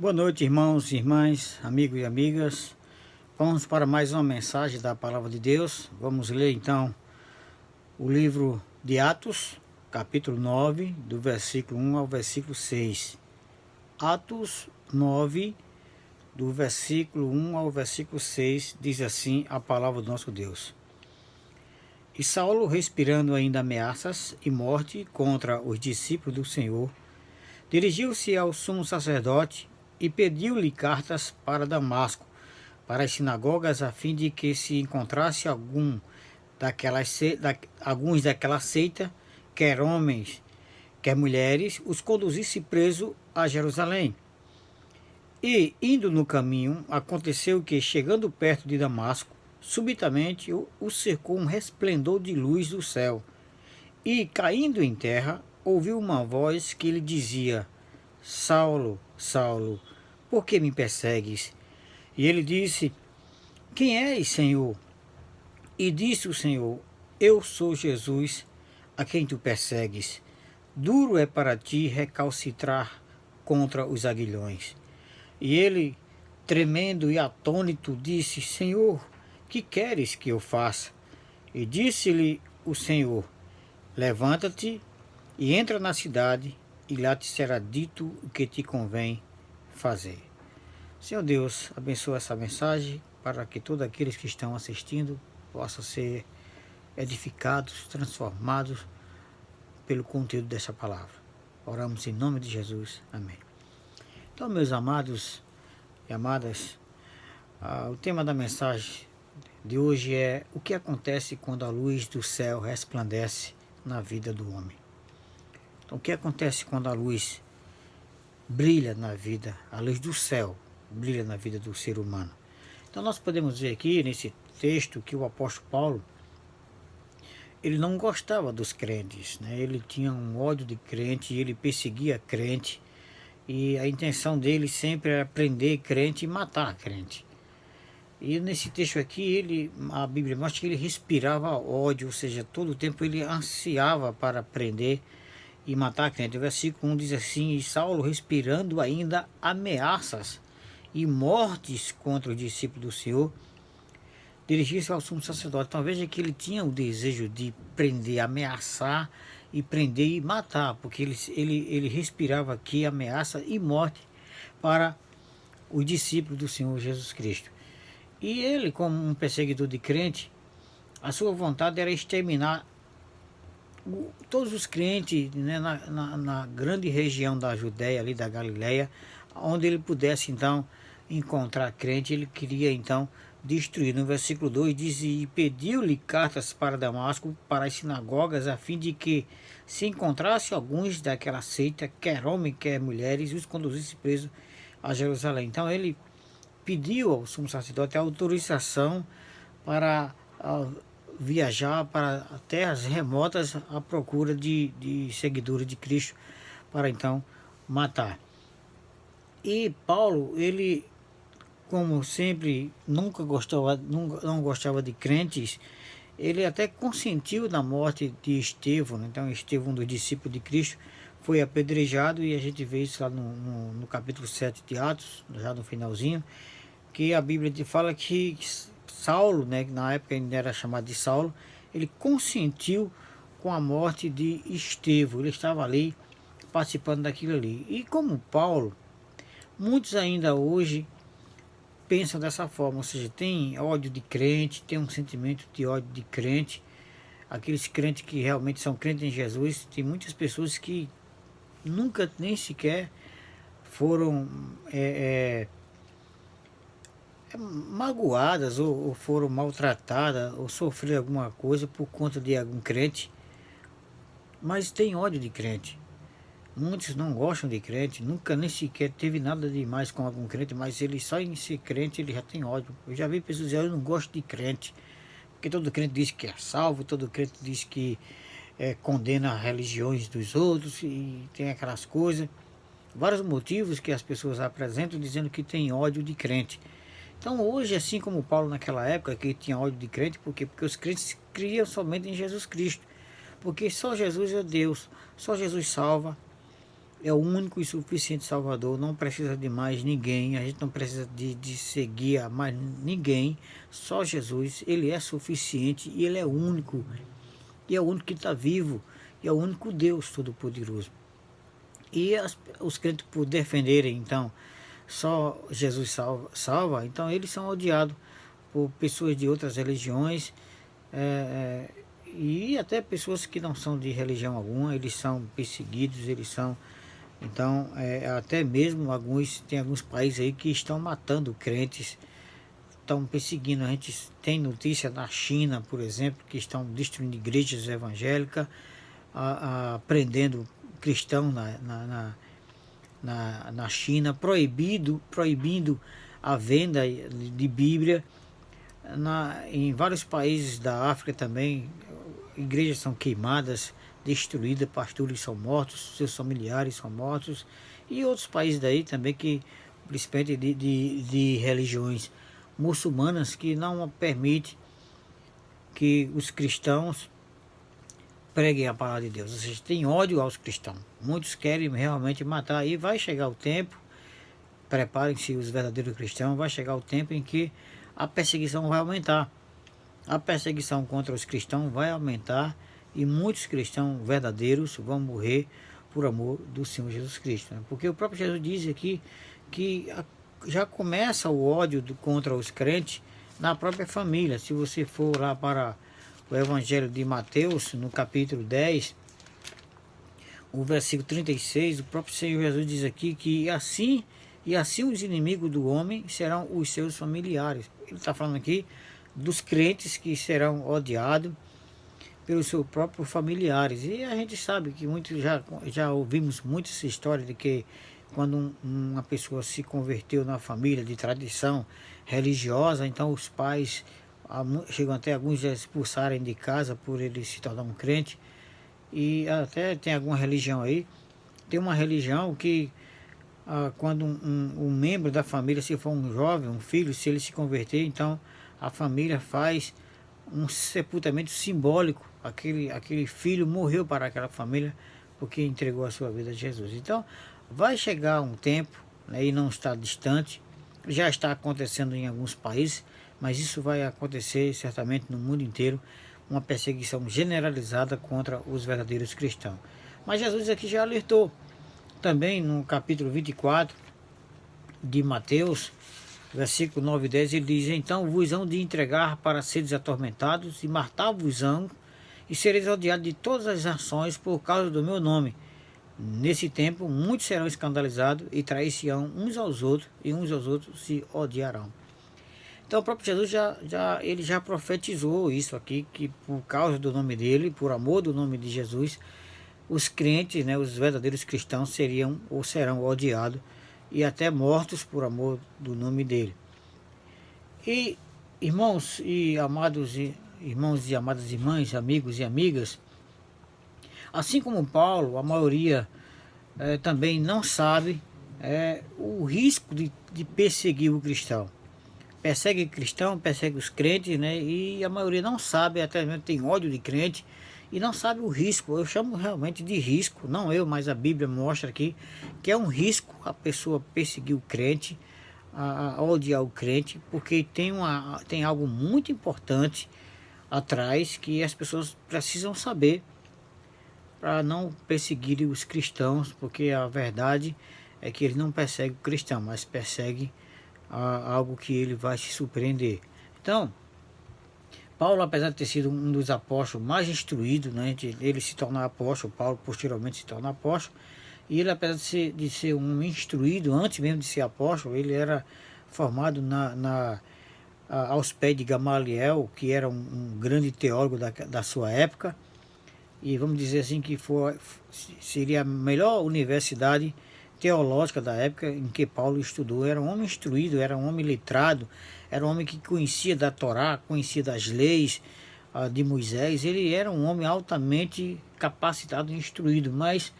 Boa noite, irmãos e irmãs, amigos e amigas. Vamos para mais uma mensagem da Palavra de Deus. Vamos ler então o livro de Atos, capítulo 9, do versículo 1 ao versículo 6. Atos 9, do versículo 1 ao versículo 6, diz assim a palavra do nosso Deus. E Saulo, respirando ainda ameaças e morte contra os discípulos do Senhor, dirigiu-se ao sumo sacerdote e pediu-lhe cartas para Damasco, para as sinagogas, a fim de que se encontrasse alguns daquela seita, quer homens, quer mulheres, os conduzisse preso a Jerusalém. E, indo no caminho, aconteceu que, chegando perto de Damasco, subitamente o cercou um resplendor de luz do céu, e, caindo em terra, ouviu uma voz que lhe dizia: Saulo, Saulo, por que me persegues? E ele disse: Quem és, Senhor? E disse o Senhor: Eu sou Jesus, a quem tu persegues. Duro é para ti recalcitrar contra os aguilhões. E ele, tremendo e atônito, disse: Senhor, que queres que eu faça? E disse-lhe o Senhor: Levanta-te e entra na cidade, e lá te será dito o que te convém fazer. Senhor Deus, abençoa essa mensagem para que todos aqueles que estão assistindo possam ser edificados, transformados pelo conteúdo dessa palavra. Oramos em nome de Jesus. Amém. Então, meus amados e amadas, o tema da mensagem de hoje é o que acontece quando a luz do céu resplandece na vida do homem. Então, o que acontece quando a luz brilha na vida, a luz do céu brilha na vida do ser humano? Então, nós podemos ver aqui nesse texto que o apóstolo Paulo, ele não gostava dos crentes, né? Ele tinha um ódio de crente, ele perseguia crente, e a intenção dele sempre era prender crente e matar crente. E nesse texto aqui, a Bíblia mostra que ele respirava ódio, ou seja, todo o tempo ele ansiava para prender e matar crente. O versículo 1 diz assim: E Saulo, respirando ainda ameaças e mortes contra os discípulos do Senhor, dirigiu-se ao sumo sacerdote. Então veja que ele tinha o desejo de prender, ameaçar e prender e matar, porque ele respirava aqui ameaça e morte para os discípulos do Senhor Jesus Cristo. E ele, como um perseguidor de crente, a sua vontade era exterminar todos os crentes, né, na grande região da Judéia, ali da Galileia, onde ele pudesse então encontrar crente. Ele queria então destruir. No versículo 2 diz: E pediu-lhe cartas para Damasco, para as sinagogas, a fim de que se encontrasse alguns daquela seita, quer homem, quer mulheres, e os conduzisse presos a Jerusalém. Então ele pediu ao sumo sacerdote a autorização para viajar para terras remotas à procura de seguidores de Cristo, para então matar. E Paulo, ele, como sempre, não gostava de crentes, ele até consentiu na morte de Estevão. Então Estevão, um dos discípulos de Cristo, foi apedrejado, e a gente vê isso lá no capítulo 7 de Atos, já no finalzinho, que a Bíblia fala que Saulo, né, que na época ainda era chamado de Saulo, ele consentiu com a morte de Estevão. Ele estava ali participando daquilo ali. E como Paulo, muitos ainda hoje pensam dessa forma, ou seja, tem ódio de crente, tem um sentimento de ódio de crente. Aqueles crentes que realmente são crentes em Jesus, tem muitas pessoas que nunca nem sequer foram magoadas ou foram maltratadas ou sofreram alguma coisa por conta de algum crente, mas tem ódio de crente. Muitos não gostam de crente, nunca nem sequer teve nada demais com algum crente, mas ele só em ser crente ele já tem ódio. Eu já vi pessoas dizer: eu não gosto de crente, porque todo crente diz que é salvo, todo crente diz que condena religiões dos outros, e tem aquelas coisas, vários motivos que as pessoas apresentam dizendo que tem ódio de crente. Então hoje, assim como Paulo naquela época, que tinha ódio de crente, porque os crentes criam somente em Jesus Cristo, porque só Jesus é Deus, só Jesus salva, é o único e suficiente Salvador, não precisa de mais ninguém, a gente não precisa de seguir a mais ninguém, só Jesus, ele é suficiente e ele é único, e é o único que está vivo, e é o único Deus Todo-Poderoso. E os crentes, por defenderem, então, só Jesus salva, então eles são odiados por pessoas de outras religiões, e até pessoas que não são de religião alguma, eles são perseguidos, eles são, então, até mesmo tem alguns países aí que estão matando crentes, estão perseguindo. A gente tem notícia na China, por exemplo, que estão destruindo igrejas evangélicas, prendendo cristãos na China, proibindo a venda de Bíblia. Em vários países da África também, igrejas são queimadas, destruídas, pastores são mortos, seus familiares são mortos, e outros países daí também, que principalmente de religiões muçulmanas, que não permite que os cristãos preguem a palavra de Deus. Ou seja, tem ódio aos cristãos, muitos querem realmente matar, e vai chegar o tempo, preparem-se os verdadeiros cristãos, vai chegar o tempo em que a perseguição vai aumentar. A perseguição contra os cristãos vai aumentar, e muitos cristãos verdadeiros vão morrer por amor do Senhor Jesus Cristo. Né? Porque o próprio Jesus diz aqui que já começa o ódio contra os crentes na própria família. Se você for lá para o Evangelho de Mateus, no capítulo 10, o versículo 36, o próprio Senhor Jesus diz aqui que assim os inimigos do homem serão os seus familiares. Ele está falando aqui dos crentes que serão odiados pelos seus próprios familiares. E a gente sabe que muitos já ouvimos muito essa história de que quando uma pessoa se converteu na família de tradição religiosa, então os pais chegam até alguns a expulsarem de casa por ele se tornar um crente. E até tem alguma religião aí, tem uma religião que quando um membro da família, se for um jovem, um filho, se ele se converter, então a família faz um sepultamento simbólico. Aquele filho morreu para aquela família porque entregou a sua vida a Jesus. Então vai chegar um tempo, né, e não está distante, já está acontecendo em alguns países, mas isso vai acontecer certamente no mundo inteiro, uma perseguição generalizada contra os verdadeiros cristãos. Mas Jesus aqui já alertou também no capítulo 24 de Mateus, versículo 9 e 10, ele diz: então vos hão de entregar para seres atormentados, e matar-vos-ão, e sereis odiados de todas as nações por causa do meu nome. Nesse tempo muitos serão escandalizados e trair-se-ão uns aos outros, e uns aos outros se odiarão. Então o próprio Jesus ele já profetizou isso aqui, que por causa do nome dele, por amor do nome de Jesus, os crentes, né, os verdadeiros cristãos seriam ou serão odiados e até mortos por amor do nome dele. E irmãos e amados irmãos e amadas irmãs, amigos e amigas, assim como Paulo, a maioria também não sabe o risco de perseguir o cristão. Persegue cristão, persegue os crentes, né? E a maioria não sabe, até mesmo tem ódio de crente e não sabe o risco. Eu chamo realmente de risco, não eu, mas a Bíblia mostra aqui que é um risco a pessoa perseguir o crente, a odiar o crente, porque tem algo muito importante atrás que as pessoas precisam saber para não perseguirem os cristãos, porque a verdade é que ele não persegue o cristão, mas persegue algo que ele vai se surpreender. Então, Paulo, apesar de ter sido um dos apóstolos mais instruídos, né, ele se tornar apóstolo, Paulo posteriormente se torna apóstolo, e ele, apesar de ser um instruído, antes mesmo de ser apóstolo, ele era formado aos pés de Gamaliel, que era um grande teólogo da sua época, e vamos dizer assim que seria a melhor universidade teológica da época em que Paulo estudou. Era um homem instruído, era um homem letrado, era um homem que conhecia da Torá, conhecia das leis de Moisés. Ele era um homem altamente capacitado e instruído, mas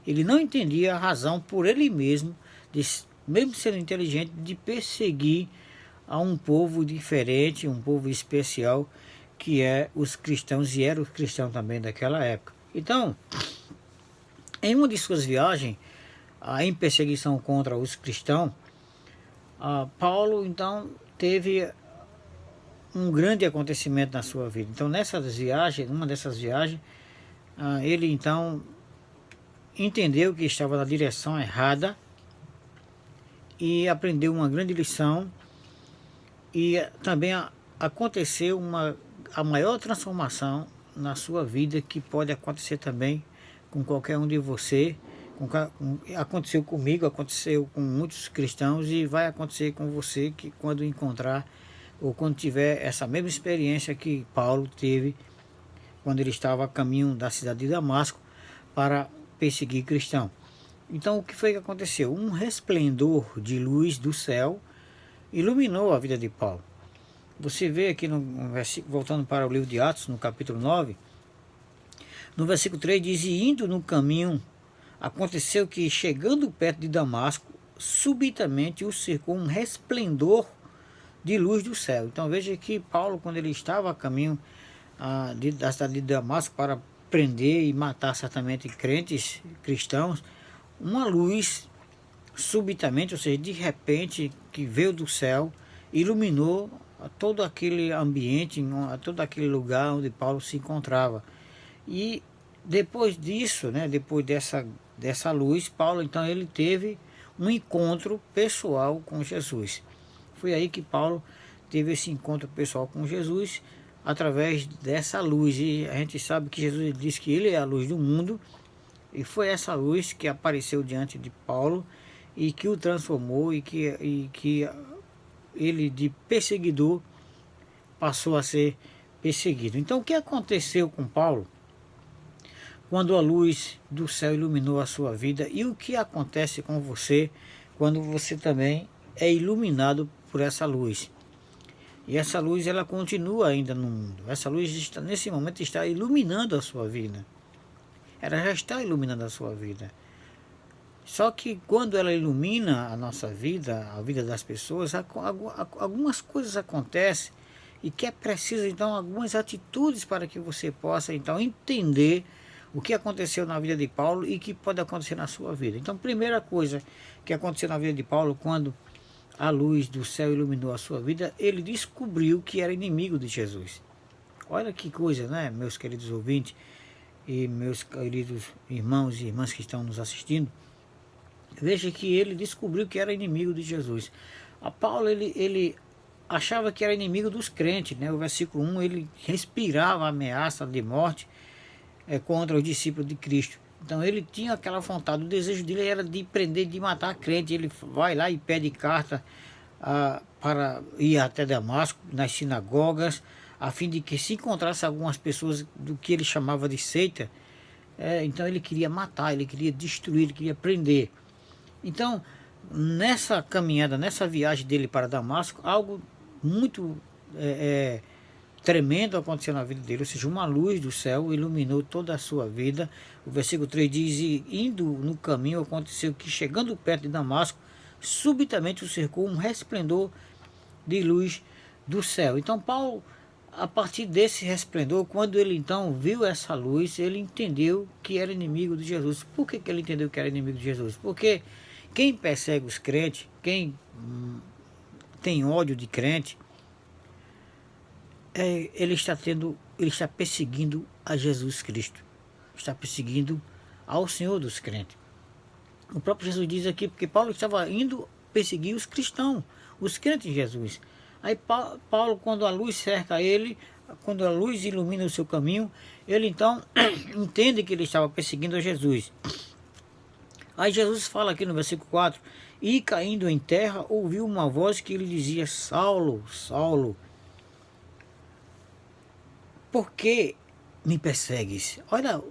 ele não entendia a razão por ele mesmo, mesmo sendo inteligente, de perseguir a um povo diferente, um povo especial, que é os cristãos, e eram os cristãos também daquela época. Então, Em uma de suas viagens, em perseguição contra os cristãos, Paulo então teve um grande acontecimento na sua vida. Então numa dessas viagens, ele então entendeu que estava na direção errada e aprendeu uma grande lição, e também aconteceu a maior transformação na sua vida, que pode acontecer também com qualquer um de você. Aconteceu comigo, aconteceu com muitos cristãos e vai acontecer com você, que quando encontrar ou quando tiver essa mesma experiência que Paulo teve quando ele estava a caminho da cidade de Damasco para perseguir cristão. Então o que foi que aconteceu? Um resplendor de luz do céu iluminou a vida de Paulo. Você vê aqui no versículo, voltando para o livro de Atos, no capítulo 9, no versículo 3 diz: e indo no caminho, aconteceu que, chegando perto de Damasco, subitamente o cercou um resplendor de luz do céu. Então veja que Paulo, quando ele estava a caminho da cidade de Damasco para prender e matar certamente crentes cristãos, uma luz subitamente, ou seja, de repente, que veio do céu, iluminou todo aquele ambiente, todo aquele lugar onde Paulo se encontrava. E depois disso, né, depois dessa luz, Paulo então ele teve um encontro pessoal com Jesus. Foi aí que Paulo teve esse encontro pessoal com Jesus, através dessa luz. E a gente sabe que Jesus disse que ele é a luz do mundo, e foi essa luz que apareceu diante de Paulo e que o transformou, e que ele, de perseguidor, passou a ser perseguido. Então o que aconteceu com Paulo quando a luz do céu iluminou a sua vida, e o que acontece com você quando você também é iluminado por essa luz? E essa luz, ela continua ainda no mundo. Essa luz nesse momento está iluminando a sua vida. Ela já está iluminando a sua vida. Só que quando ela ilumina a nossa vida, a vida das pessoas, algumas coisas acontecem, e que é preciso então algumas atitudes para que você possa então entender o que aconteceu na vida de Paulo e que pode acontecer na sua vida. Então, primeira coisa que aconteceu na vida de Paulo, quando a luz do céu iluminou a sua vida, ele descobriu que era inimigo de Jesus. Olha que coisa, né, meus queridos ouvintes e meus queridos irmãos e irmãs que estão nos assistindo? Veja que ele descobriu que era inimigo de Jesus. A Paulo, ele achava que era inimigo dos crentes, né? O versículo 1, ele respirava a ameaça de morte contra os discípulos de Cristo. Então ele tinha aquela vontade, o desejo dele era de prender, de matar crente. Ele vai lá e pede carta para ir até Damasco, nas sinagogas, a fim de que se encontrasse algumas pessoas do que ele chamava de seita. Então ele queria matar, ele queria destruir, ele queria prender. Então, nessa caminhada, nessa viagem dele para Damasco, algo muito tremendo aconteceu na vida dele, ou seja, uma luz do céu iluminou toda a sua vida. O versículo 3 diz: e indo no caminho, aconteceu que, chegando perto de Damasco, subitamente o cercou um resplendor de luz do céu. Então Paulo, a partir desse resplendor, quando ele então viu essa luz, ele entendeu que era inimigo de Jesus. Por que ele entendeu que era inimigo de Jesus? Porque quem persegue os crentes, quem tem ódio de crente, ele está perseguindo a Jesus Cristo, está perseguindo ao Senhor dos crentes. O próprio Jesus diz aqui, porque Paulo estava indo perseguir os cristãos, os crentes de Jesus. Aí Paulo, quando a luz cerca ele, quando a luz ilumina o seu caminho, ele então entende que ele estava perseguindo a Jesus. Aí Jesus fala aqui no versículo 4: e caindo em terra, ouviu uma voz que lhe dizia: Saulo, Saulo, por que me persegues? Olha,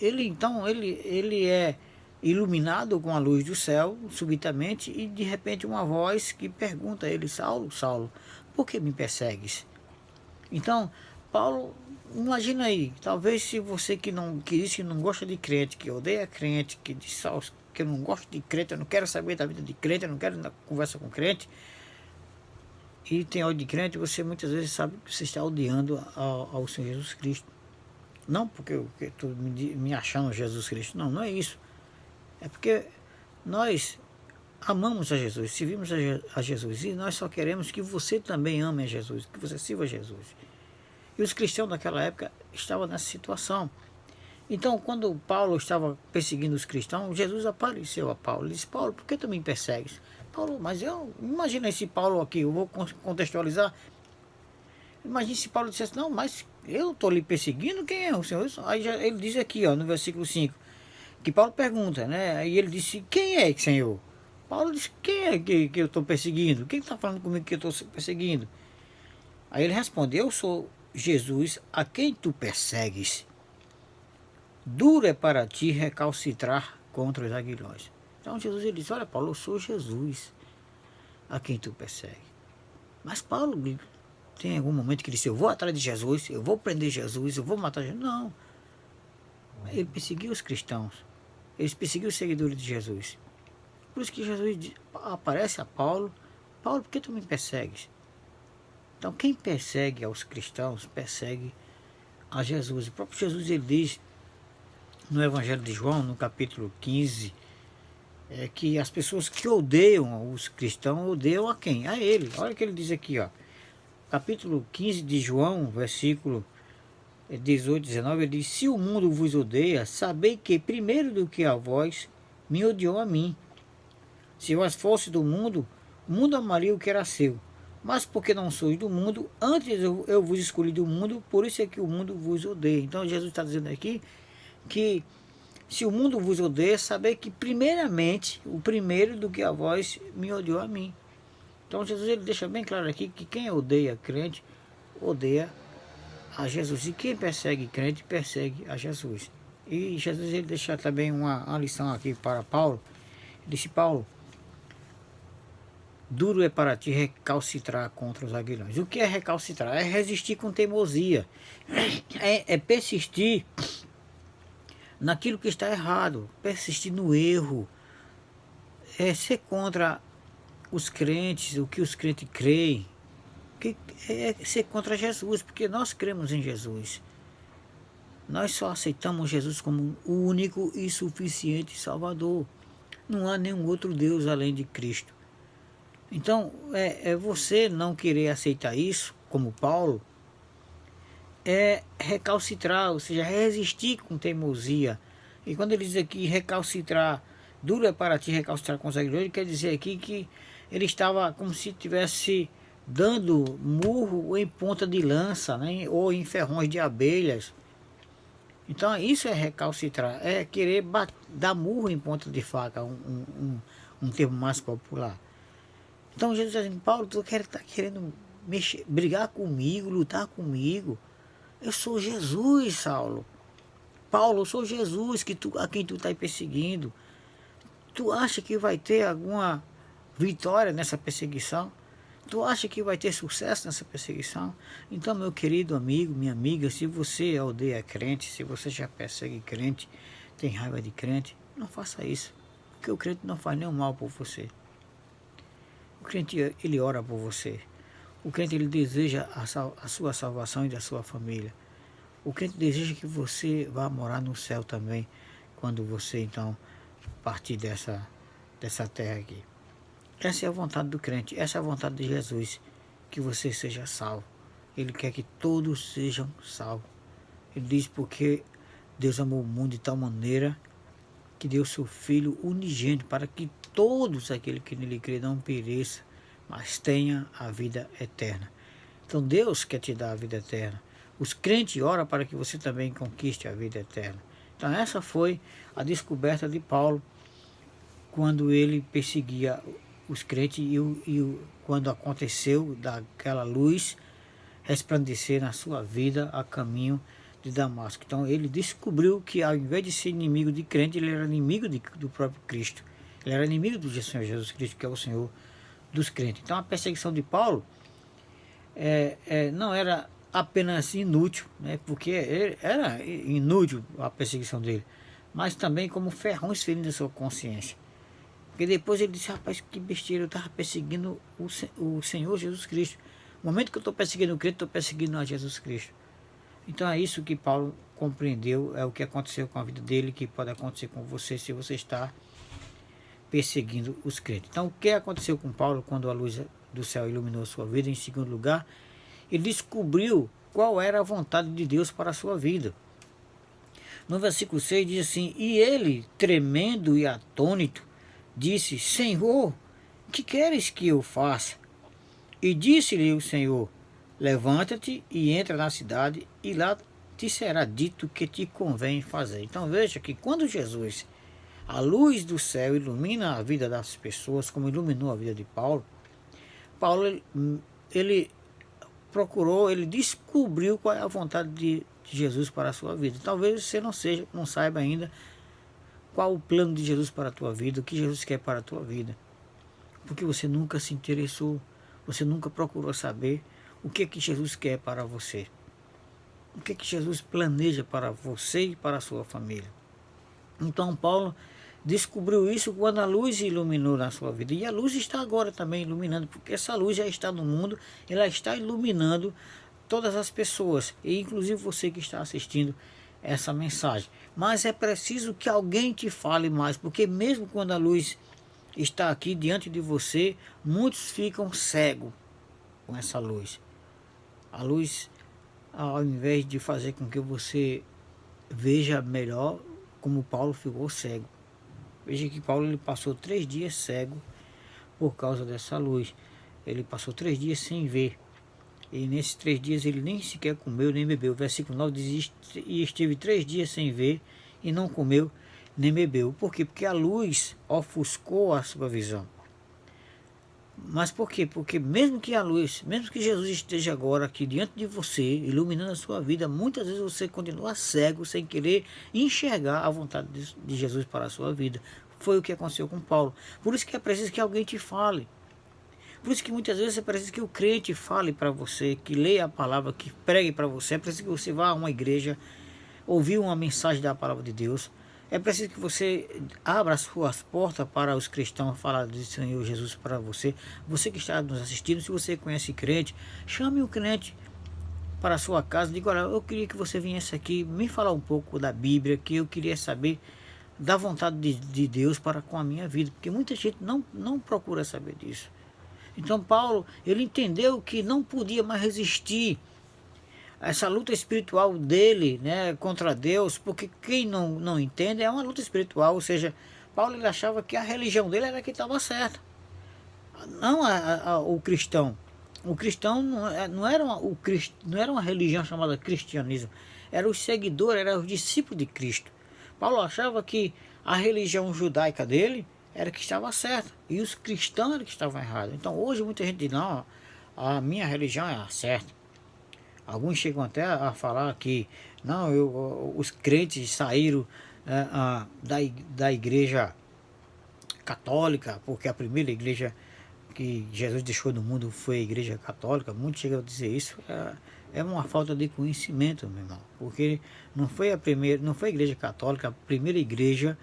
ele é iluminado com a luz do céu subitamente, e de repente uma voz que pergunta a ele: Saulo, Saulo, por que me persegues? Então Paulo, imagina aí, talvez se você que diz que não gosta de crente, que odeia crente, que diz que eu não gosto de crente, eu não quero saber da vida de crente, eu não quero conversa com crente, e tem ódio de crente, você muitas vezes sabe que você está odiando ao Senhor Jesus Cristo. Não porque eu estou me achando Jesus Cristo, não é isso. É porque nós amamos a Jesus, servimos a Jesus, e nós só queremos que você também ame a Jesus, que você sirva a Jesus. E os cristãos daquela época estavam nessa situação. Então, quando Paulo estava perseguindo os cristãos, Jesus apareceu a Paulo. Ele disse: Paulo, por que tu me persegues? Paulo, mas eu imagina esse Paulo aqui, eu vou contextualizar. Imagina se Paulo dissesse: não, mas eu estou lhe perseguindo, quem é o Senhor? Aí já, ele diz aqui, ó, no versículo 5, que Paulo pergunta, né? Aí ele disse: quem é, Senhor? Paulo disse: quem é que eu estou perseguindo? Quem está falando comigo que eu estou perseguindo? Aí ele responde: eu sou Jesus, a quem tu persegues. Duro é para ti recalcitrar contra os aguilhões. Então Jesus ele diz: olha, Paulo, eu sou Jesus, a quem tu persegue. Mas Paulo tem algum momento que ele disse: eu vou atrás de Jesus, eu vou prender Jesus, eu vou matar Jesus. Não. Ele perseguiu os cristãos. Ele perseguiu os seguidores de Jesus. Por isso que Jesus aparece a Paulo: Paulo, por que tu me persegues? Então quem persegue aos cristãos, persegue a Jesus. O próprio Jesus ele diz no Evangelho de João, no capítulo 15, que as pessoas que odeiam os cristãos, odeiam a quem? A ele. Olha o que ele diz aqui, ó. Capítulo 15 de João, versículo 18, 19, ele diz: se o mundo vos odeia, sabei que primeiro do que a vós, me odiou a mim. Se vós fosse do mundo, o mundo amaria o que era seu. Mas porque não sois do mundo, antes eu vos escolhi do mundo, por isso é que o mundo vos odeia. Então Jesus está dizendo aqui que se o mundo vos odeia, saber que primeiramente, o primeiro do que a vós me odiou a mim. Então Jesus ele deixa bem claro aqui que quem odeia crente, odeia a Jesus. E quem persegue crente, persegue a Jesus. E Jesus ele deixa também uma lição aqui para Paulo. Ele disse: Paulo, duro é para ti recalcitrar contra os aguilhões. O que é recalcitrar? É resistir com teimosia. É persistir naquilo que está errado, persistir no erro, é ser contra os crentes, o que os crentes creem, que é ser contra Jesus, porque nós cremos em Jesus. Nós só aceitamos Jesus como o único e suficiente Salvador. Não há nenhum outro Deus além de Cristo. Então, você não querer aceitar isso, como Paulo, é recalcitrar, ou seja, resistir com teimosia. E quando ele diz aqui recalcitrar, duro é para ti recalcitrar com os aguilhões, ele quer dizer aqui que ele estava como se estivesse dando murro em ponta de lança, né? Ou em ferrões de abelhas. Então isso é recalcitrar, é querer dar murro em ponta de faca, um termo mais popular. Então Jesus está dizendo: Paulo, tu está querendo brigar comigo, lutar comigo? Eu sou Jesus, Saulo. Paulo, eu sou Jesus a quem tu está perseguindo. Tu acha que vai ter alguma vitória nessa perseguição? Tu acha que vai ter sucesso nessa perseguição? Então, meu querido amigo, minha amiga, se você odeia crente, se você já persegue crente, tem raiva de crente, não faça isso. Porque o crente não faz nenhum mal por você. O crente, ele ora por você. O crente, ele deseja a sua salvação e da sua família. O crente deseja que você vá morar no céu também, quando você, então, partir dessa terra aqui. Essa é a vontade do crente, essa é a vontade de Jesus, que você seja salvo. Ele quer que todos sejam salvos. Ele diz: porque Deus amou o mundo de tal maneira que deu seu Filho unigênito, para que todos aqueles que nele crê não pereçam, mas tenha a vida eterna. Então Deus quer te dar a vida eterna. Os crentes oram para que você também conquiste a vida eterna. Então essa foi a descoberta de Paulo, quando ele perseguia os crentes e quando aconteceu daquela luz resplandecer na sua vida a caminho de Damasco. Então ele descobriu que, ao invés de ser inimigo de crente, ele era inimigo do próprio Cristo. Ele era inimigo do Senhor Jesus Cristo, que é o Senhor dos crentes. Então a perseguição de Paulo não era apenas inútil, né, porque era inútil a perseguição dele, mas também como ferrões ferindo a sua consciência. Porque depois ele disse: rapaz, que besteira, eu estava perseguindo o Senhor Jesus Cristo. No momento que eu estou perseguindo o crente, estou perseguindo a Jesus Cristo. Então é isso que Paulo compreendeu, é o que aconteceu com a vida dele, que pode acontecer com você, se você está perseguindo os crentes. Então, o que aconteceu com Paulo quando a luz do céu iluminou a sua vida? Em segundo lugar, ele descobriu qual era a vontade de Deus para a sua vida. No versículo 6 diz assim: e ele, tremendo e atônito, disse: Senhor, que queres que eu faça? E disse-lhe o Senhor: levanta-te e entra na cidade, e lá te será dito o que te convém fazer. Então veja que quando Jesus, a luz do céu, ilumina a vida das pessoas, como iluminou a vida de Paulo, ele procurou, ele descobriu qual é a vontade de Jesus para a sua vida. Talvez você não saiba ainda qual o plano de Jesus para a tua vida, o que Jesus quer para a tua vida, porque você nunca se interessou, você nunca procurou saber o que que Jesus quer para você, o que que Jesus planeja para você e para a sua família. Então Paulo descobriu isso quando a luz iluminou na sua vida, e a luz está agora também iluminando, porque essa luz já está no mundo, ela está iluminando todas as pessoas, e inclusive você que está assistindo essa mensagem. Mas é preciso que alguém te fale mais, porque mesmo quando a luz está aqui diante de você, muitos ficam cegos com essa luz. A luz, ao invés de fazer com que você veja melhor, como Paulo ficou cego. Veja que Paulo ele passou 3 dias cego por causa dessa luz. Ele passou 3 dias sem ver. E nesses 3 dias ele nem sequer comeu nem bebeu. O versículo 9 diz: e esteve 3 dias sem ver e não comeu nem bebeu. Por quê? Porque a luz ofuscou a sua visão. Mas por quê? Porque mesmo que a luz, mesmo que Jesus esteja agora aqui diante de você, iluminando a sua vida, muitas vezes você continua cego, sem querer enxergar a vontade de Jesus para a sua vida. Foi o que aconteceu com Paulo. Por isso que é preciso que alguém te fale. Por isso que muitas vezes é preciso que o crente fale para você, que leia a palavra, que pregue para você. É preciso que você vá a uma igreja, ouvir uma mensagem da palavra de Deus. É preciso que você abra as suas portas para os cristãos falar do Senhor Jesus para você. Você que está nos assistindo, se você conhece crente, chame o crente para a sua casa. Diga: olha, eu queria que você viesse aqui me falar um pouco da Bíblia, que eu queria saber da vontade de Deus para com a minha vida. Porque muita gente não procura saber disso. Então Paulo, ele entendeu que não podia mais resistir essa luta espiritual dele, né, contra Deus, porque quem não entende é uma luta espiritual. Ou seja, Paulo ele achava que a religião dele era que estava certa, não o cristão. O cristão não era uma religião chamada cristianismo, eram os seguidores, eram os discípulos de Cristo. Paulo achava que a religião judaica dele era que estava certa e os cristãos eram que estavam errados. Então hoje muita gente diz: não, a minha religião é a certa. Alguns chegam até a falar que não, os crentes saíram da igreja católica, porque a primeira igreja que Jesus deixou no mundo foi a igreja católica. Muitos chegam a dizer isso. É uma falta de conhecimento, meu irmão, porque não foi a igreja católica a primeira igreja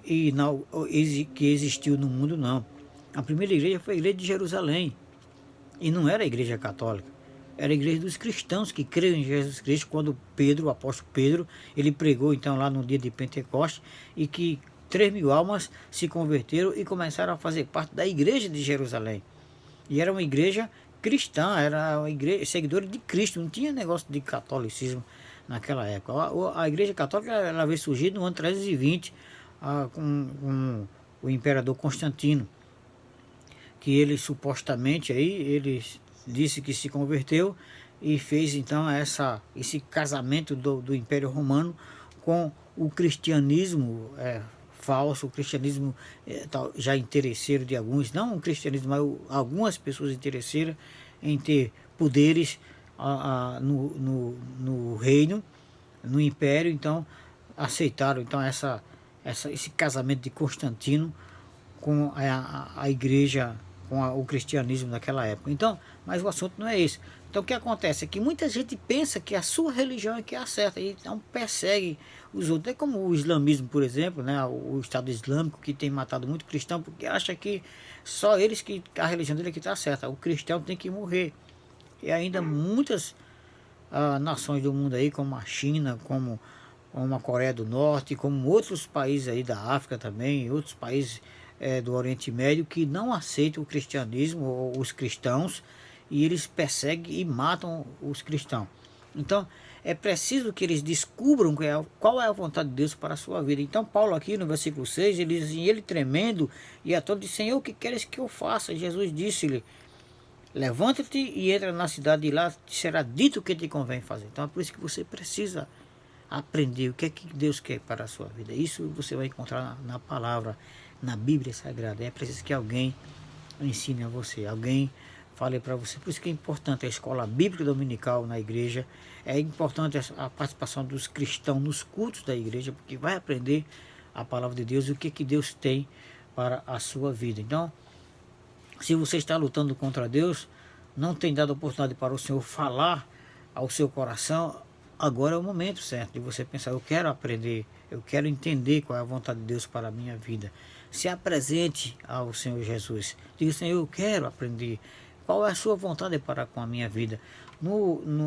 que existiu no mundo, não. A primeira igreja foi a igreja de Jerusalém, e não era a igreja católica. Era a igreja dos cristãos que creram em Jesus Cristo, quando Pedro, o apóstolo Pedro, ele pregou então lá no dia de Pentecostes, e que 3.000 almas se converteram e começaram a fazer parte da igreja de Jerusalém. E era uma igreja cristã, era uma igreja seguidora de Cristo, não tinha negócio de catolicismo naquela época. A igreja católica ela veio surgir no ano 320, com o imperador Constantino, que ele supostamente aí, ele disse que se converteu e fez então esse casamento do Império Romano com o cristianismo falso, o cristianismo já interesseiro de alguns, não o cristianismo, mas algumas pessoas interesseiras em ter poderes no reino, no império. Então aceitaram então esse casamento de Constantino com a igreja, com o cristianismo naquela época. Então, mas o assunto não é esse. Então o que acontece é que muita gente pensa que a sua religião é que é a certa, e então persegue os outros. É como o islamismo, por exemplo, né? O Estado Islâmico, que tem matado muito cristão, porque acha que só eles, que a religião dele é que está certa, o cristão tem que morrer. E ainda muitas nações do mundo aí, como a China, como a Coreia do Norte, como outros países aí da África também, outros países do Oriente Médio que não aceitam o cristianismo ou os cristãos, e eles perseguem e matam os cristãos. Então, é preciso que eles descubram qual é a vontade de Deus para a sua vida. Então, Paulo aqui no versículo 6, ele diz, ele tremendo e a todos, Senhor, o que queres que eu faça? Jesus disse-lhe, levanta-te e entra na cidade, e lá te será dito o que te convém fazer. Então, é por isso que você precisa aprender o que é que Deus quer para a sua vida. Isso você vai encontrar na palavra, na Bíblia Sagrada. É preciso que alguém ensine a você, alguém fale para você. Por isso que é importante a escola bíblica dominical na igreja, é importante a participação dos cristãos nos cultos da igreja, porque vai aprender a palavra de Deus e o que Deus tem para a sua vida. Então, se você está lutando contra Deus, não tem dado oportunidade para o Senhor falar ao seu coração, agora é o momento certo de você pensar, eu quero aprender, eu quero entender qual é a vontade de Deus para a minha vida. Se apresente ao Senhor Jesus. Diga, Senhor, eu quero aprender. Qual é a sua vontade para com a minha vida?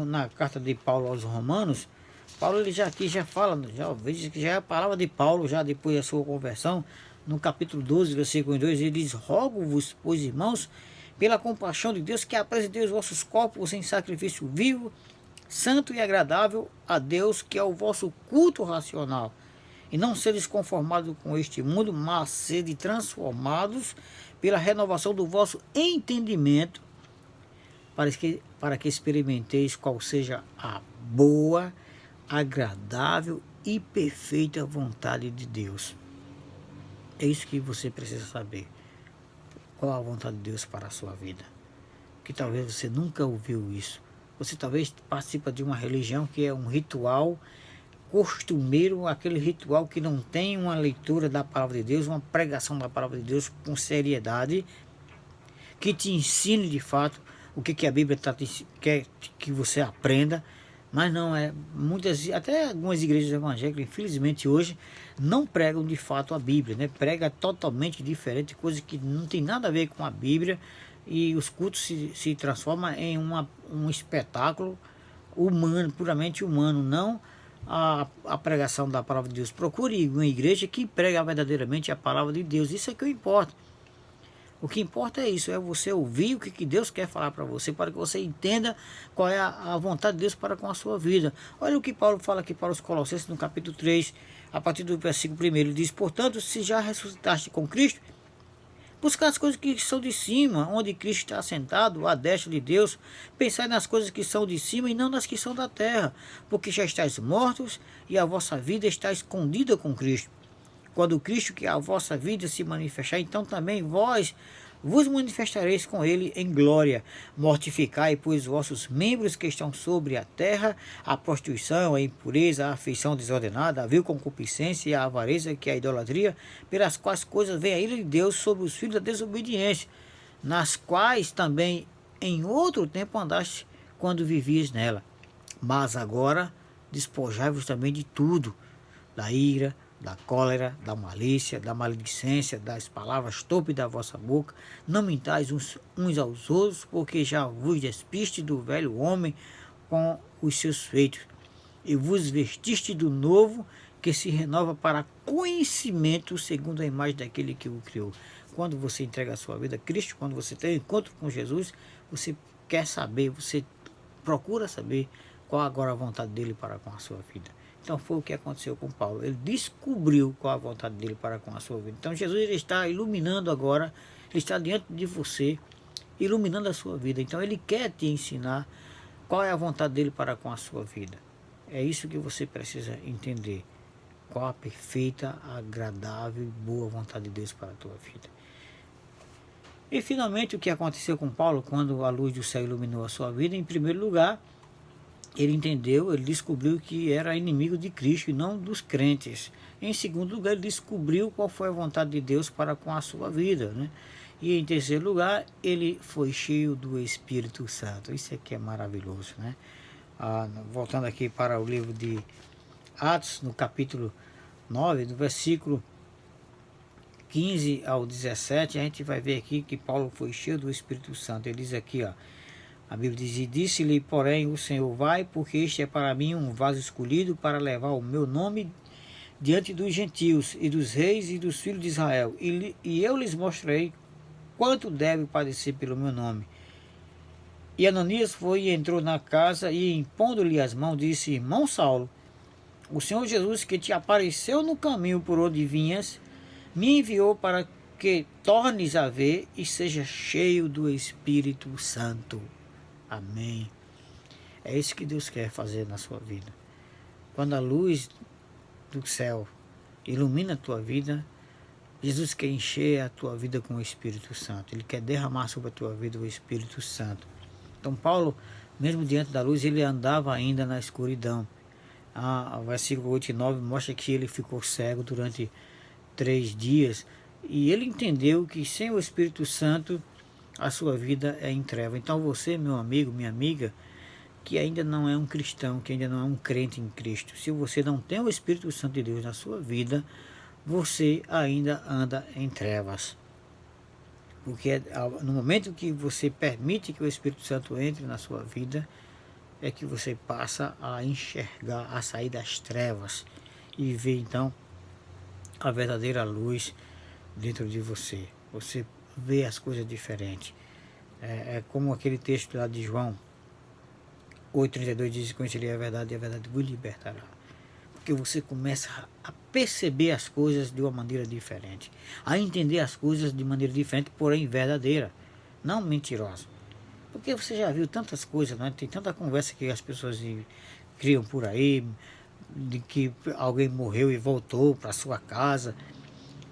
Na carta de Paulo aos Romanos, Paulo ele já aqui já fala, veja que já é a palavra de Paulo, já depois da sua conversão, no capítulo 12, versículo 2, ele diz, rogo-vos, pois irmãos, pela compaixão de Deus, que apresenteis os vossos corpos em sacrifício vivo, santo e agradável a Deus, que é o vosso culto racional. E não seres conformados com este mundo, mas sede transformados pela renovação do vosso entendimento, para que experimenteis qual seja a boa, agradável e perfeita vontade de Deus. É isso que você precisa saber. Qual a vontade de Deus para a sua vida? Que talvez você nunca ouviu isso. Você talvez participa de uma religião que é um ritual costumeiro, aquele ritual que não tem uma leitura da palavra de Deus, uma pregação da palavra de Deus com seriedade, que te ensine de fato o que a Bíblia quer que você aprenda. Mas não é, até algumas igrejas evangélicas, infelizmente hoje, não pregam de fato a Bíblia, né? Prega totalmente diferente, coisa que não tem nada a ver com a Bíblia, e os cultos se transformam em um espetáculo humano, puramente humano, não a pregação da palavra de Deus. Procure uma igreja que prega verdadeiramente a palavra de Deus, isso é que importa. O que importa é isso, é você ouvir o que Deus quer falar para você, para que você entenda qual é a vontade de Deus para com a sua vida. Olha o que Paulo fala aqui para os Colossenses no capítulo 3, a partir do versículo 1, ele diz, portanto, se já ressuscitaste com Cristo, buscar as coisas que são de cima, onde Cristo está assentado, à destra de Deus, pensai nas coisas que são de cima e não nas que são da terra, porque já estáis mortos e a vossa vida está escondida com Cristo. Quando Cristo, que é a vossa vida, se manifestar, então também vós vos manifestareis com ele em glória. Mortificai, pois, vossos membros que estão sobre a terra, a prostituição, a impureza, a afeição desordenada, a vil concupiscência e a avareza, que é a idolatria, pelas quais coisas vem a ira de Deus sobre os filhos da desobediência, nas quais também em outro tempo andaste quando vivias nela. Mas agora despojai-vos também de tudo, da ira, da cólera, da malícia, da maledicência, das palavras torpes da vossa boca. Não mintais uns aos outros, porque já vos despiste do velho homem com os seus feitos, e vos vestiste do novo, que se renova para conhecimento segundo a imagem daquele que o criou. Quando você entrega a sua vida a Cristo, quando você tem um encontro com Jesus, você quer saber, você procura saber qual agora a vontade dele para com a sua vida. Então foi o que aconteceu com Paulo. Ele descobriu qual a vontade dele para com a sua vida. Então Jesus ele está iluminando agora, ele está diante de você, iluminando a sua vida. Então ele quer te ensinar qual é a vontade dele para com a sua vida. É isso que você precisa entender. Qual a perfeita, agradável e boa vontade de Deus para a tua vida. E finalmente o que aconteceu com Paulo quando a luz do céu iluminou a sua vida? Em primeiro lugar, ele entendeu, ele descobriu que era inimigo de Cristo e não dos crentes. Em segundo lugar, ele descobriu qual foi a vontade de Deus para com a sua vida, né? E em terceiro lugar, ele foi cheio do Espírito Santo. Isso aqui é maravilhoso, né? Voltando aqui para o livro de Atos, no capítulo 9, do versículo 15 ao 17, a gente vai ver aqui que Paulo foi cheio do Espírito Santo. Ele diz aqui, ó, a Bíblia diz, e disse-lhe, porém, o Senhor, vai, porque este é para mim um vaso escolhido para levar o meu nome diante dos gentios e dos reis e dos filhos de Israel, e eu lhes mostrarei quanto deve padecer pelo meu nome. E Ananias foi e entrou na casa e, impondo-lhe as mãos, disse: Irmão Saulo, o Senhor Jesus, que te apareceu no caminho por onde vinhas, me enviou para que tornes a ver e seja cheio do Espírito Santo. Amém. É isso que Deus quer fazer na sua vida. Quando a luz do céu ilumina a tua vida, Jesus quer encher a tua vida com o Espírito Santo. Ele quer derramar sobre a tua vida o Espírito Santo. Então Paulo, mesmo diante da luz, ele andava ainda na escuridão. O versículo 8 e 9 mostra que ele ficou cego durante 3 dias. E ele entendeu que sem o Espírito Santo a sua vida é em treva. Então você, meu amigo, minha amiga, que ainda não é um cristão, que ainda não é um crente em Cristo, se você não tem o Espírito Santo de Deus na sua vida, você ainda anda em trevas. Porque no momento que você permite que o Espírito Santo entre na sua vida, é que você passa a enxergar, a sair das trevas e ver então a verdadeira luz dentro de você. Você vê as coisas diferentes. É como aquele texto lá de João 8,32 diz: conhecerei a verdade e a verdade vos libertará. Porque você começa a perceber as coisas de uma maneira diferente, a entender as coisas de maneira diferente, porém verdadeira, não mentirosa. Porque você já viu tantas coisas, né? Tem tanta conversa que as pessoas criam por aí, de que alguém morreu e voltou para sua casa,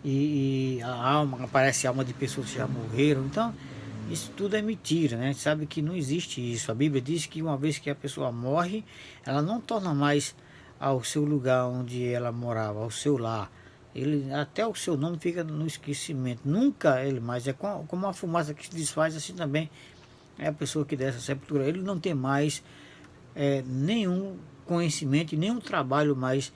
e a alma, aparece a alma de pessoas que já morreram. Então, isso tudo é mentira, né? A gente sabe que não existe isso. A Bíblia diz que uma vez que a pessoa morre, ela não torna mais ao seu lugar onde ela morava, ao seu lar. Até o seu nome fica no esquecimento. Nunca ele mais. É como uma fumaça que se desfaz, assim também é a pessoa que desce a sepultura. Ele não tem mais nenhum conhecimento e nenhum trabalho mais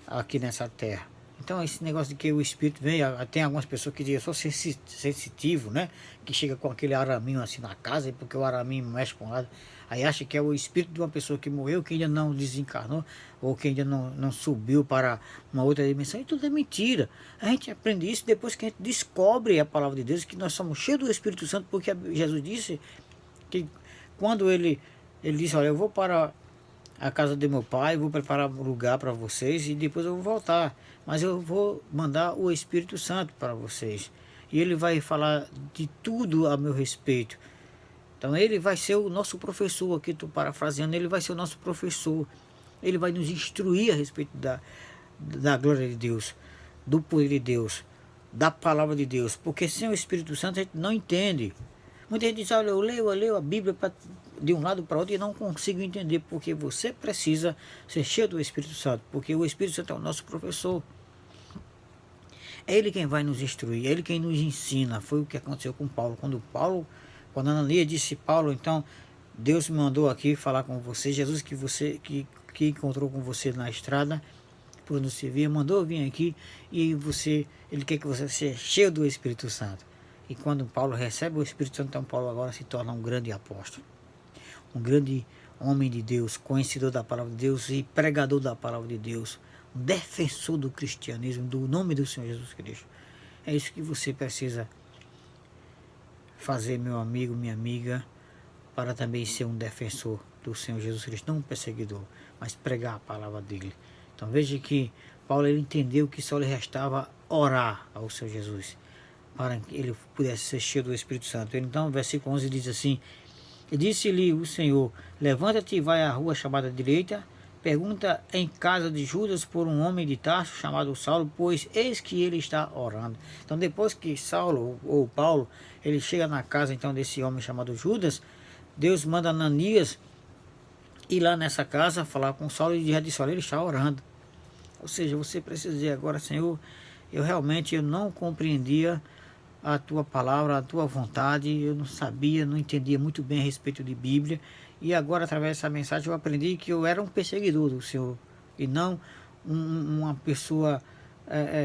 aqui nessa terra. Então esse negócio de que o Espírito vem, tem algumas pessoas que dizem: eu sou sensitivo, né? Que chega com aquele araminho assim na casa, porque o araminho mexe com nada. Aí acha que é o espírito de uma pessoa que morreu, que ainda não desencarnou, ou que ainda não subiu para uma outra dimensão. E tudo é mentira. A gente aprende isso depois que a gente descobre a palavra de Deus, que nós somos cheios do Espírito Santo, porque Jesus disse que quando ele disse: olha, eu vou para a casa de meu pai, vou preparar um lugar para vocês e depois eu vou voltar, mas eu vou mandar o Espírito Santo para vocês e ele vai falar de tudo a meu respeito. Então ele vai ser o nosso professor, aqui estou parafraseando, ele vai ser o nosso professor, ele vai nos instruir a respeito da glória de Deus, do poder de Deus, da palavra de Deus, porque sem o Espírito Santo a gente não entende. Muita gente diz: olha, eu leio a Bíblia de um lado para outro e não consigo entender, porque você precisa ser cheio do Espírito Santo, porque o Espírito Santo é o nosso professor. É ele quem vai nos instruir, é ele quem nos ensina. Foi o que aconteceu com Paulo. Quando Ananias disse: Paulo, então Deus me mandou aqui falar com você, Jesus que encontrou com você na estrada por nos servir, mandou eu vir aqui e ele quer que você seja cheio do Espírito Santo. E quando Paulo recebe o Espírito Santo, então Paulo agora se torna um grande apóstolo, um grande homem de Deus, conhecedor da palavra de Deus e pregador da palavra de Deus, um defensor do cristianismo, do nome do Senhor Jesus Cristo. É isso que você precisa fazer, meu amigo, minha amiga, para também ser um defensor do Senhor Jesus Cristo, não um perseguidor, mas pregar a palavra dele. Então veja que Paulo ele entendeu que só lhe restava orar ao Senhor Jesus, para que ele pudesse ser cheio do Espírito Santo. Então, versículo 11 diz assim: e disse-lhe o Senhor: levanta-te e vai à rua chamada direita, pergunta em casa de Judas por um homem de Tarso chamado Saulo, pois eis que ele está orando. Então, depois que Saulo ou Paulo ele chega na casa então desse homem chamado Judas, Deus manda Ananias ir lá nessa casa falar com Saulo e já disse: olha, ele está orando. Ou seja, você precisa dizer agora: Senhor, eu realmente não compreendia a tua palavra, a tua vontade, eu não sabia, não entendia muito bem a respeito de Bíblia, e agora através dessa mensagem eu aprendi que eu era um perseguidor do Senhor e não uma pessoa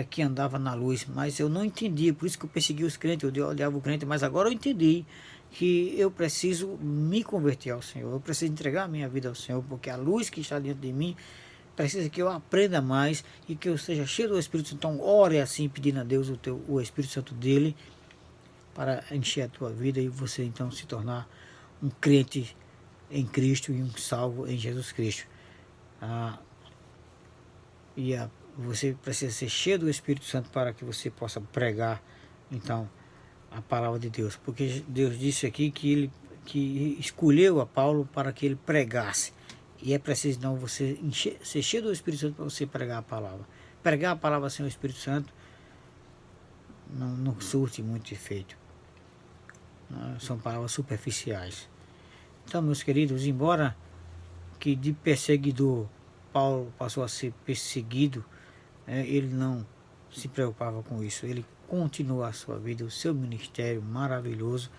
que andava na luz, mas eu não entendia, por isso que eu persegui os crentes, eu odiava o crente, mas agora eu entendi que eu preciso me converter ao Senhor, eu preciso entregar a minha vida ao Senhor, porque a luz que está dentro de mim precisa que eu aprenda mais e que eu seja cheio do Espírito Santo. Então ore assim, pedindo a Deus o Espírito Santo dele para encher a tua vida e você então se tornar um crente em Cristo e um salvo em Jesus Cristo. Você precisa ser cheio do Espírito Santo para que você possa pregar então a palavra de Deus, porque Deus disse aqui que ele escolheu a Paulo para que ele pregasse, e é preciso então você ser cheio do Espírito Santo para você pregar a palavra. Pregar a palavra sem o Espírito Santo não surte muito efeito, são palavras superficiais. Então, meus queridos, embora que de perseguidor Paulo passou a ser perseguido, ele não se preocupava com isso. Ele continuou a sua vida, o seu ministério maravilhoso,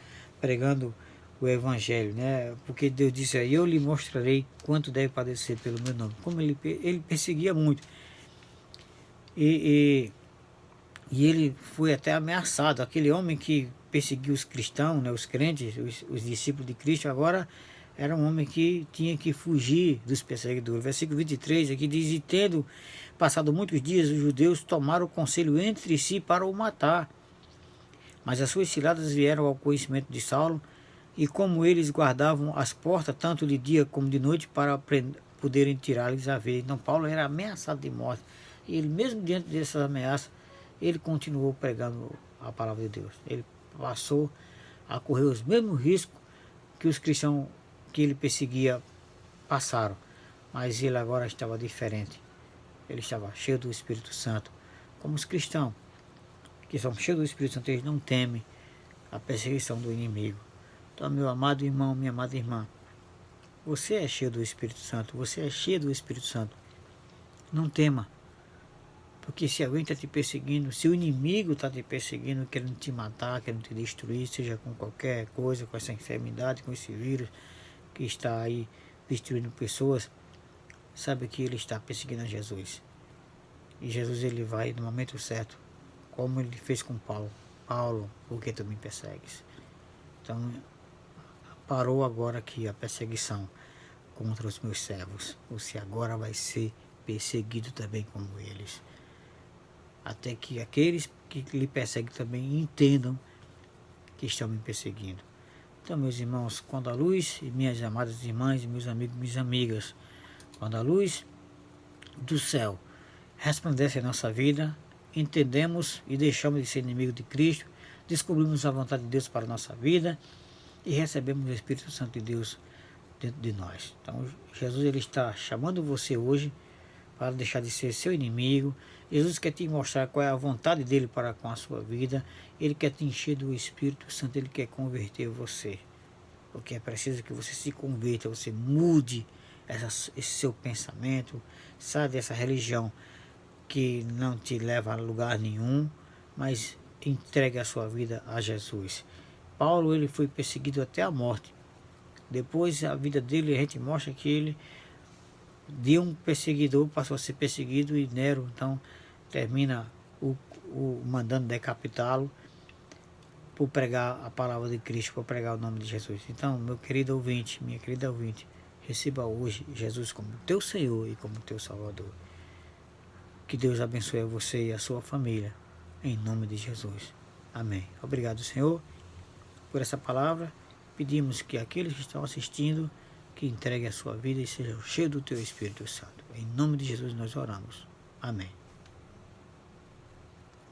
pregando o Evangelho, né? Porque Deus disse aí: eu lhe mostrarei quanto deve padecer pelo meu nome. Como ele perseguia muito. E ele foi até ameaçado. Aquele homem que perseguiu os cristãos, né, os crentes, os discípulos de Cristo, agora era um homem que tinha que fugir dos perseguidores. Versículo 23 aqui diz: e tendo passado muitos dias, os judeus tomaram conselho entre si para o matar. Mas as suas ciladas vieram ao conhecimento de Saulo, e como eles guardavam as portas, tanto de dia como de noite, para poderem tirar-lhes a vida. Então Paulo era ameaçado de morte. E ele, mesmo diante dessas ameaças, ele continuou pregando a palavra de Deus. Ele passou a correr os mesmos riscos que os cristãos que ele perseguia passaram. Mas ele agora estava diferente. Ele estava cheio do Espírito Santo. Como os cristãos que são cheios do Espírito Santo, eles não temem a perseguição do inimigo. Então, meu amado irmão, minha amada irmã, você é cheio do Espírito Santo. Você é cheio do Espírito Santo. Não tema. Porque se alguém está te perseguindo, se o inimigo está te perseguindo, querendo te matar, querendo te destruir, seja com qualquer coisa, com essa enfermidade, com esse vírus que está aí destruindo pessoas, sabe que ele está perseguindo a Jesus. E Jesus, ele vai no momento certo, como ele fez com Paulo. Paulo, por que tu me persegues? Então, parou agora aqui a perseguição contra os meus servos. Você agora vai ser perseguido também como eles. Até que aqueles que lhe perseguem também entendam que estão me perseguindo. Então, meus irmãos, quando a luz, e minhas amadas irmãs, meus amigos, minhas amigas, quando a luz do céu resplandece em nossa vida, entendemos e deixamos de ser inimigo de Cristo, descobrimos a vontade de Deus para a nossa vida e recebemos o Espírito Santo de Deus dentro de nós. Então, Jesus, ele está chamando você hoje para deixar de ser seu inimigo. Jesus quer te mostrar qual é a vontade dele para com a sua vida. Ele quer te encher do Espírito Santo, ele quer converter você. Porque é preciso que você se converta, você mude esse seu pensamento, saia dessa religião que não te leva a lugar nenhum, mas entregue a sua vida a Jesus. Paulo, ele foi perseguido até a morte. Depois a vida dele, a gente mostra que ele de um perseguidor passou a ser perseguido, e Nero então termina mandando decapitá-lo por pregar a palavra de Cristo, por pregar o nome de Jesus. Então, meu querido ouvinte, minha querida ouvinte, receba hoje Jesus como teu Senhor e como teu Salvador. Que Deus abençoe a você e a sua família, em nome de Jesus. Amém. Obrigado, Senhor, por essa palavra. Pedimos que aqueles que estão assistindo, que entreguem a sua vida e sejam cheios do teu Espírito Santo. Em nome de Jesus nós oramos. Amém.